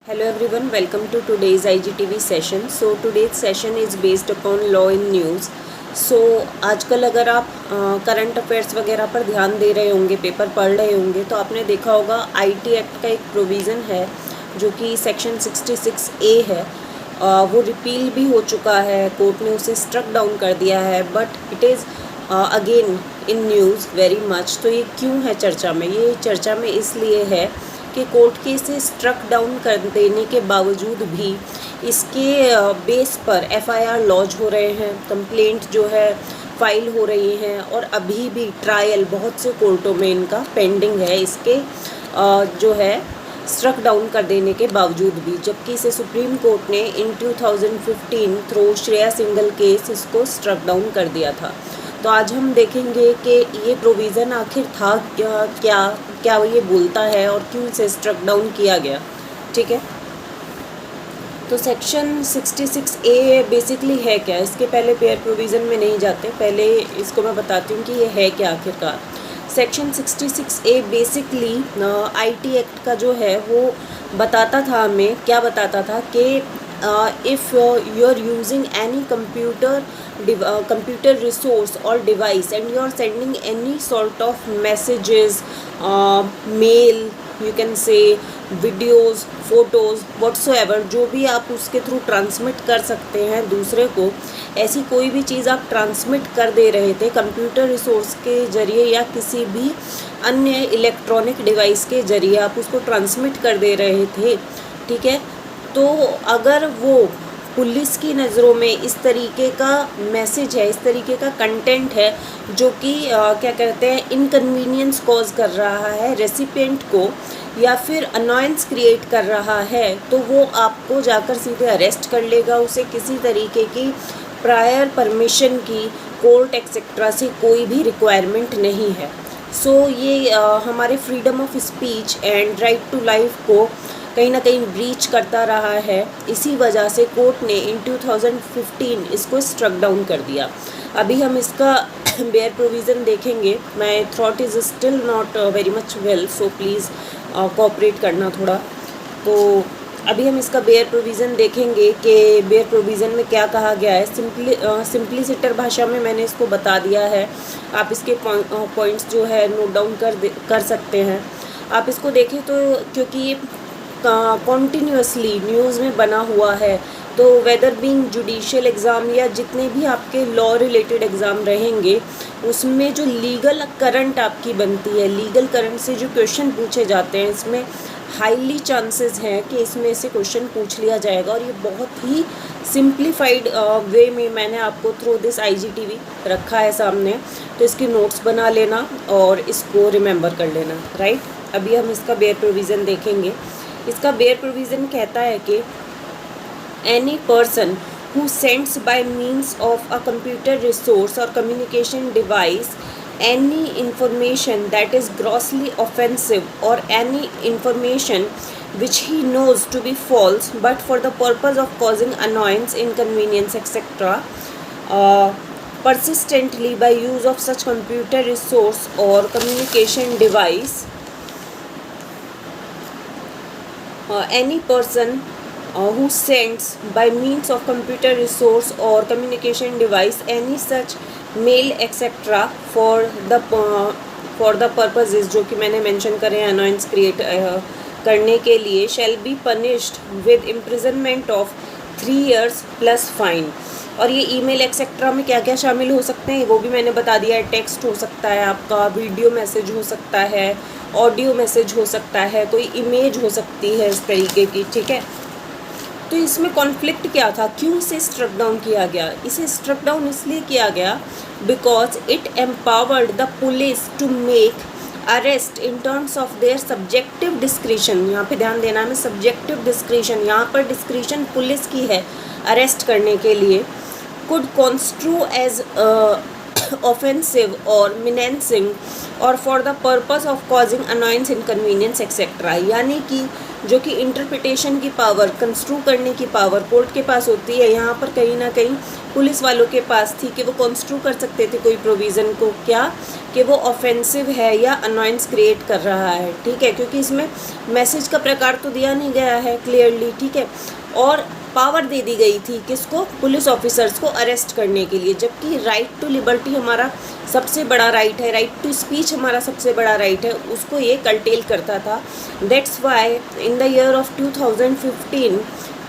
Hello everyone, welcome to today's IGTV session. So today's session is based upon law in news. So आजकल अगर आप current affairs वगैरह पर ध्यान दे रहे होंगे, पेपर पढ़ रहे होंगे, तो आपने देखा होगा आईटी एक्ट का एक प्रोविज़न है जो कि सेक्शन 66A है। वो रिपील भी हो चुका है, कोर्ट ने उसे स्ट्रक डाउन कर दिया है, but it is again in news very much. तो ये क्यों है चर्चा में? ये चर्चा में इसलिए है कि कोर्ट के इसे स्ट्रक डाउन कर देने के बावजूद भी इसके बेस पर एफआईआर लॉन्च हो रहे हैं, कंप्लेंट जो है फाइल हो रही हैं, और अभी भी ट्रायल बहुत से कोर्टों में इनका पेंडिंग है इसके जो है स्ट्रक डाउन कर देने के बावजूद भी, जबकि इसे सुप्रीम कोर्ट ने इन 2015 थ्रू श्रेया सिंगल केस इसको स्ट्रक डाउन कर दिया था। तो आज हम देखेंगे कि ये प्रोविज़न आखिर था क्या ये बोलता है और क्यों इसे स्ट्रक डाउन किया गया। ठीक है, तो सेक्शन 66A बेसिकली है क्या? इसके पहले पेयर प्रोविज़न में नहीं जाते, पहले इसको मैं बताती हूँ कि ये है क्या आखिरकार। Section 66A basically IT act का जो है वो बताता था हमें, क्या बताता था कि if you are using any computer resource or device and you are sending any sort of messages, mail, you can say videos, photos, whatsoever, जो भी आप उसके थ्रू ट्रांसमिट कर सकते हैं दूसरे को, ऐसी कोई भी चीज़ आप ट्रांसमिट कर दे रहे थे कंप्यूटर रिसोर्स के ज़रिए या किसी भी अन्य इलेक्ट्रॉनिक डिवाइस के ज़रिए आप उसको ट्रांसमिट कर दे रहे थे। ठीक है, तो अगर वो पुलिस की नज़रों में इस तरीके का मैसेज है, इस तरीके का कंटेंट है जो कि क्या कहते हैं इनकन्वीनियंस कॉज कर रहा है रेसिपिएंट को या फिर अनॉयंस क्रिएट कर रहा है, तो वो आपको जाकर सीधे अरेस्ट कर लेगा। उसे किसी तरीके की प्रायर परमिशन की कोर्ट एक्सेट्रा से कोई भी रिक्वायरमेंट नहीं है। सो ये हमारे freedom of speech and right to life को कहीं ना कहीं ब्रीच करता रहा है। इसी वजह से कोर्ट ने इन 2015 इसको स्ट्रक डाउन कर दिया। अभी हम इसका बेयर प्रोविज़न देखेंगे। My throat is still not very much well, so please cooperate करना थोड़ा। तो अभी हम इसका बेयर प्रोविज़न देखेंगे कि बेयर प्रोविज़न में क्या कहा गया है। सिंपलिसिटर भाषा में मैंने इसको बता दिया है, आप इसके पॉइंट्स जो है नोट डाउन कर सकते हैं। आप इसको देखें तो क्योंकि ये कॉन्टीन्यूसली न्यूज़ में बना हुआ है, तो वेदर बीइंग जुडिशियल एग्ज़ाम या जितने भी आपके लॉ रिलेटेड एग्ज़ाम रहेंगे उसमें जो लीगल करंट आपकी बनती है, लीगल करंट से जो क्वेश्चन पूछे जाते हैं, इसमें हाईली चांसेस हैं कि इसमें से क्वेश्चन पूछ लिया जाएगा। और ये बहुत ही सिंप्लीफाइड वे में मैंने आपको थ्रू दिस IGTV रखा है सामने, तो इसकी नोट्स बना लेना और इसको रिमेंबर कर लेना। राइट, अभी हम इसका बेयर प्रोविज़न देखेंगे। इसका बेयर प्रोविज़न कहता है कि any person who sends by means of a computer resource और communication device any information that is grossly offensive or any information which he knows to be false but for the purpose of causing annoyance, inconvenience, etc. Persistently by use of such computer resource or communication device, any person who sends by means of computer resource or communication device any such mail etcetera for the purposes जो कि मैंने mention करे हैं annoyance create करने के लिए, shall be punished with imprisonment of 3 years plus fine. और ये ईमेल एक्सेट्रा में क्या क्या शामिल हो सकते हैं वो भी मैंने बता दिया है। टेक्स्ट हो सकता है, आपका वीडियो मैसेज हो सकता है, ऑडियो मैसेज हो सकता है, कोई इमेज हो सकती है इस तरीके की। ठीक है, तो इसमें कॉन्फ्लिक्ट क्या था, क्यों इसे स्ट्रक डाउन किया गया? इसे स्ट्रक डाउन इसलिए किया गया because it empowered the police to make arrest in terms of their subjective discretion. यहाँ पे ध्यान देना है, सब्जेक्टिव डिस्क्रिशन, यहाँ पर डिस्क्रिशन पुलिस की है अरेस्ट करने के लिए। कुड कॉन्स्ट्रू एज ऑफेंसिव और मिनेंसिंग और for the purpose of causing annoyance, inconvenience etcetera. यानी कि जो कि इंटरप्रिटेशन की पावर, कंस्ट्रू करने की पावर कोर्ट के पास होती है, यहाँ पर कहीं ना कहीं पुलिस वालों के पास थी कि वो कंस्ट्रू कर सकते थे कोई प्रोविज़न को, क्या कि वो ऑफेंसिव है या अनॉयंस क्रिएट कर रहा है, ठीक है, क्योंकि इसमें मैसेज का प्रकार तो दिया नहीं गया है क्लियरली, ठीक है, और पावर दे दी गई थी किसको, पुलिस ऑफिसर्स को अरेस्ट करने के लिए, जबकि राइट टू लिबर्टी हमारा सबसे बड़ा राइट है, राइट टू स्पीच हमारा सबसे बड़ा राइट है, उसको ये कर्टेल करता था। That's why in the year of 2015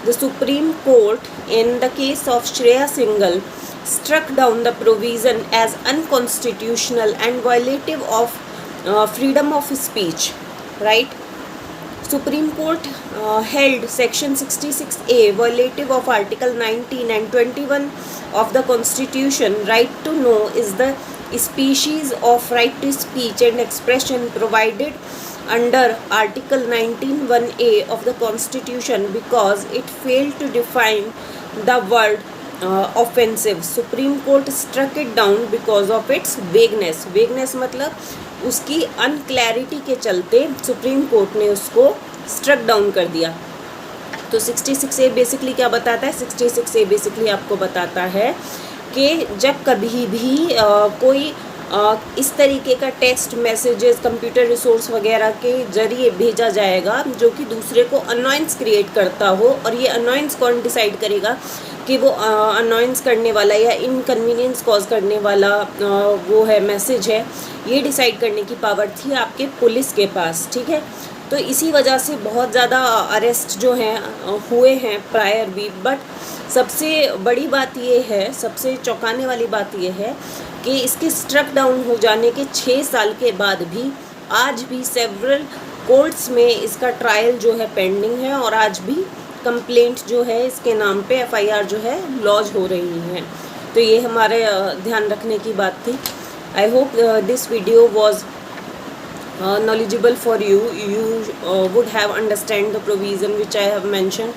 the supreme court in the case of Shreya single struck down the provision as unconstitutional and violative of freedom of speech, right? Supreme Court held Section 66A violative of Article 19 and 21 of the Constitution. Right to know is the species of right to speech and expression provided under Article 19(1)(a) of the Constitution because it failed to define the word offensive. Supreme court struck it down because of its vagueness. Vagueness मतलब उसकी unclarity के चलते supreme court ने उसको struck down कर दिया। तो 66A basically क्या बताता है, 66A बेसिकली आपको बताता है कि जब कभी भी कोई इस तरीके का टेक्स्ट मैसेजेस कंप्यूटर रिसोर्स वगैरह के ज़रिए भेजा जाएगा जो कि दूसरे को अनॉयंस क्रिएट करता हो, और ये अनॉयंस कौन डिसाइड करेगा कि वो अनॉयंस करने वाला या इनकन्वीनियंस कॉज करने वाला वो है मैसेज है, ये डिसाइड करने की पावर थी आपके पुलिस के पास, ठीक है। तो इसी वजह से बहुत ज़्यादा अरेस्ट जो हैं हुए हैं प्रायर भी, बट सबसे बड़ी बात ये है, सबसे चौंकाने वाली बात ये है कि इसके स्ट्रक डाउन हो जाने के 6 साल के बाद भी आज भी सेवरल कोर्ट्स में इसका ट्रायल जो है पेंडिंग है, और आज भी कंप्लेंट जो है इसके नाम पे FIR जो है लॉन्च हो रही है। तो ये हमारे ध्यान रखने की बात थी। I hope this video was knowledgeable for you. You would have understand the provision which I have mentioned,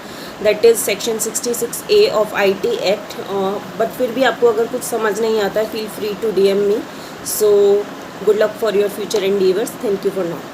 that is section 66A of IT Act. But फिर भी आपको अगर कुछ समझ नहीं आता है, feel free to DM me. So good luck for your future endeavors. Thank you for now.